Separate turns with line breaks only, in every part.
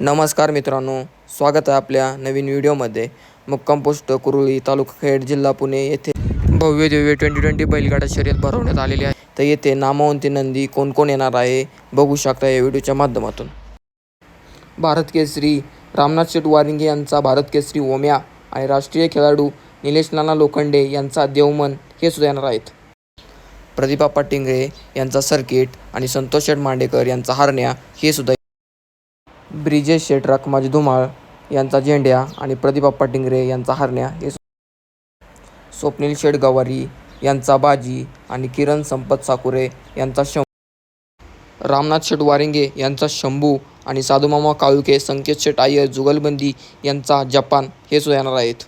नमस्कार मित्रांनो, स्वागत आहे आपल्या नवीन व्हिडिओमध्ये. मुक्काम पोस्ट कुरुळी, तालुका खेड, जिल्हा पुणे येथे भव्य दिव्य 2020 बैलगाडा शर्यत भरवण्यात आलेली आहे. तर येथे नामवंती नंदी कोण कोण येणार आहे बघू शकता या व्हिडिओच्या माध्यमातून. भारत केसरी रामनाथ शेठ वारिंगे यांचा भारत केसरी ओम्या आणि राष्ट्रीय खेळाडू निलेश नाना लोखंडे यांचा देवमन हे सुद्धा येणार आहेत. प्रतिभा पाटिंगरे यांचा सर्किट आणि संतोष शेठ मांडेकर यांचा हरण्या हे सुद्धा. ब्रिजेश शेठ रखमाजी धुमाळ यांचा झेंड्या आणि प्रतिभा पाटिंगरे यांचा हरण्या हे. स्वप्नील शेठ गवारी यांचा बाजी आणि किरण संपत साकुरे यांचा शंभू. रामनाथ शेठ वारिंगे यांचा शंभू आणि साधुमामा काळुके, संकेत शेठ अय्यर जुगलबंदी यांचा जपान हे सुद्धा येणार आहेत.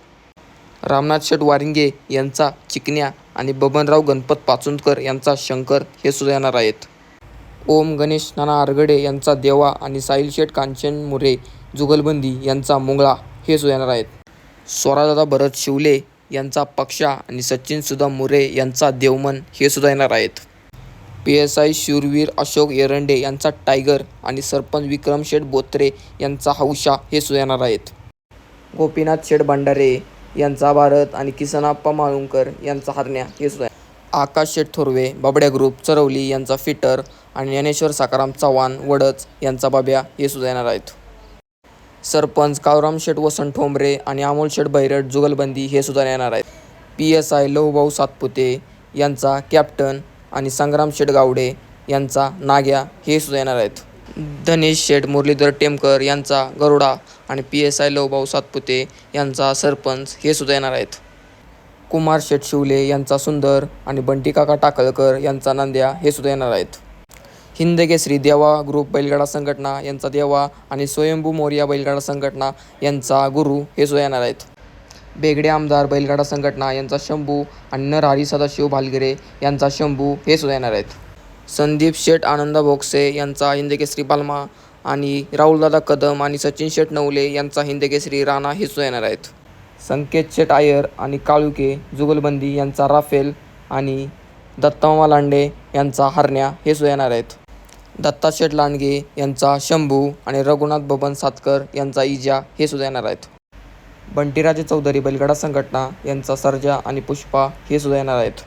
रामनाथ शेठ वारिंगे यांचा चिकन्या आणि बबनराव गणपत पाचुंदकर यांचा शंकर हे सुद्धा येणार आहेत. ओम गणेश नाना आरगडे यांचा देवा आणि साहिल शेठ कांचन मुरे जुगलबंदी यांचा मुंगळा हे सुद्धा येणार आहेत. स्वराजदादा भरत शिवले यांचा पक्षा आणि सचिन सुधा मुरे यांचा देवमन हे सुद्धा येणार आहेत. PSI शूरवीर अशोक एरंडे यांचा टायगर आणि सरपंच विक्रम शेठ बोत्रे यांचा हौशा हे सुद्धा येणार आहेत. गोपीनाथ शेठ भंडारे यांचा भारत आणि किसनप्पा माळुंकर यांचा हरण्या हे सुद्धा. आकाश शेठ थोरवे बाबड्या ग्रुप चरवली यांचा फिटर आणि ज्ञानेश्वर साकाराम चव्हाण वडच यांचा बाब्या हे सुद्धा येणार आहेत. सरपंच काळूराम शेठ वसंत ठोंबरे आणि अमोल शेठ बैरट जुगलबंदी हे सुद्धा येणार आहेत. PSI लहूभाऊ सातपुते यांचा कॅप्टन आणि संग्राम शेठ गावडे यांचा नाग्या हे सुद्धा येणार आहेत. धनेश शेठ मुरलीधर टेमकर यांचा गरुडा आणि PSI लहूभाऊ सातपुते यांचा सरपंच हे सुद्धा येणार आहेत. कुमार शेठ शिवले यांचा सुंदर आणि बंटीकाका टाकळकर यांचा नंद्या हे सुद्धा येणार आहेत. हिंदकेसरी देवा ग्रुप बैलगाडा संघटना यांचा देवा आणि स्वयंभू मोरिया बैलगाडा संघटना यांचा गुरु हे सुद्धा येणार आहेत. बेगडे आमदार बैलगाडा संघटना यांचा शंभू आणि नरहरी सदाशिव भालगिरे यांचा शंभू हे सुद्धा येणार आहेत. संदीप शेठ आनंदा बोक्से यांचा हिंदकेसरी बालमा आणि राहुलदादा कदम आणि सचिन शेठ नवले यांचा हिंदकेसरी राणा हे सुद्धा येणार आहेत. संकेत शेठ अय्यर आणि काळुके जुगलबंदी यांचा राफेल आणि दत्तामामा लांडे यांचा हरण्या हे सुद्धा येणार आहेत. दत्ता शेठ लांडगे यांचा शंभू आणि रघुनाथ बबन सातकर यांचा इजा हे सुद्धा येणार आहेत. बंटीराजे चौधरी बैलगाडा संघटना यांचा सर्जा आणि पुष्पा हे सुद्धा येणार आहेत.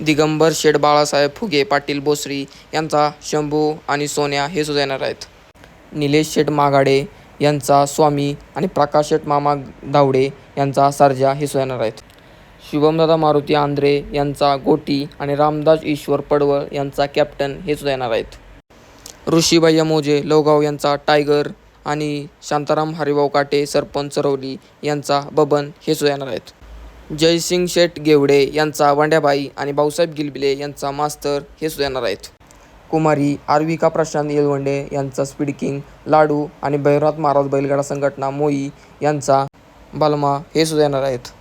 दिगंबर शेठ बाळासाहेब फुगे पाटील बोसरी यांचा शंभू आणि सोन्या हे सुद्धा येणार आहेत. निलेश शेठ मागाडे यांचा स्वामी आणि प्रकाश शेठ मामा धावडे यांचा सर्जा हे सुद्धा येणार आहेत. शुभमदादा मारुती आंद्रे यांचा गोटी आणि रामदास ईश्वर पडवळ यांचा कॅप्टन हे सुद्धा येणार आहेत. ऋषीभैया मोजे लवगाव यांचा टायगर आणि शांताराम हरिभाऊ काटे सरपंच चरवली यांचा बबन हे सुद्धा येणार आहेत. जयसिंग शेठ गेवडे यांचा वांड्याबाई आणि भाऊसाहेब गिलबिले यांचा मास्तर हे सुद्धा येणार आहेत. कुमारी आर्विका प्रशांत येलवंडे यांचा स्पीड किंग लाडू आणि भैरवनाथ महाराज बैलगाडा संघटना मोई यांचा बालमा हे सुद्धा येणार आहेत.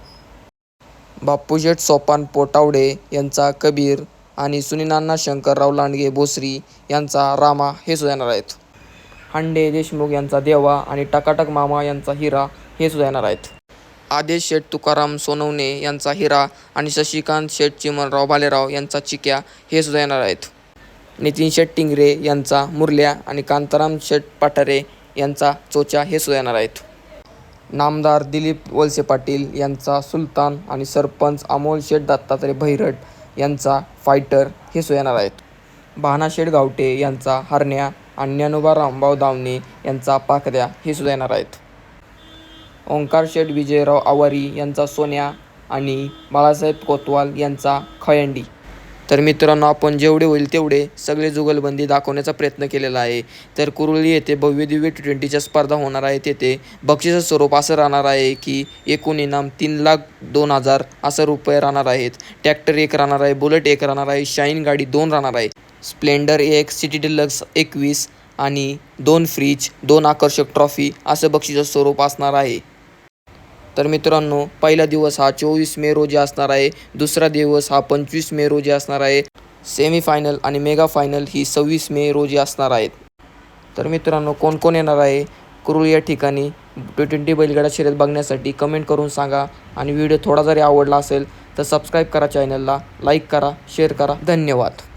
बापूशेठ सोपान पोटावडे यांचा कबीर आणि सुनीनाना शंकरराव लांडगे बोसरी यांचा रामा हे सुद्धा येणार आहेत. हांडे देशमुख यांचा देवा आणि टकाटक मामा यांचा हिरा हे सुद्धा येणार आहेत. आदेश शेठ तुकाराम सोनवणे यांचा हिरा आणि शशिकांत शेठ चिमनराव भालेराव यांचा चिक्या हे सुद्धा येणार आहेत. नितीन शेठ टिंगरे यांचा मुरल्या आणि कांताराम शेठ पाठारे यांचा चोचा हे सुद्धा येणार आहेत. नामदार दिलीप वलसे पाटील यांचा सुलतान आणि सरपंच अमोल शेठ दत्तात्रय भैरट यांचा फायटर हे सुद्धा येणार आहेत. भाना शेठ गावटे यांचा हरण्या आणि ज्ञानोबा रामभाऊ दावणे यांचा पाखऱ्या हे सुद्धा येणार आहेत. ओंकार शेठ विजयराव आवारी यांचा सोन्या आणि बाळासाहेब कोतवाल यांचा खयंडी. तर मित्रांनो, आपण जेवढे होईल तेवढे सगळे जुगलबंदी दाखवण्याचा प्रयत्न केलेला आहे. तर कुरुळी येथे भव्य दिव्य T20च्या स्पर्धा होणार आहे. तेथे बक्षिसाचं स्वरूप असं राहणार आहे की एकूण इनाम 3,02,000 असं रुपये राहणार आहेत. ट्रॅक्टर 1 राहणार आहे, बुलेट 1 राहणार आहे, शाईन गाडी 2 राहणार आहे, स्प्लेंडर 1, सिटी डिलक्स 21 आणि 2 फ्रीज, 2 आकर्षक ट्रॉफी असं बक्षिसाचं स्वरूप असणार आहे. तर मित्रांनो, पहिला दिवस हा 24 मे रोजी असणार आहे. दुसरा दिवस हा 25 मे रोजी असणार आहे. सेमीफायनल आणि मेगा फायनल ही 26 मे रोजी असणार आहेत. तर मित्रांनो, कोण कोण येणार आहे कुरुळी या ठिकाणी T20 बैलगाडा शर्यत बघण्यासाठी कमेंट करून सांगा. आणि व्हिडिओ थोडा जरी आवडला असेल तर सबस्क्राईब करा, चॅनलला लाईक करा, शेअर करा. धन्यवाद.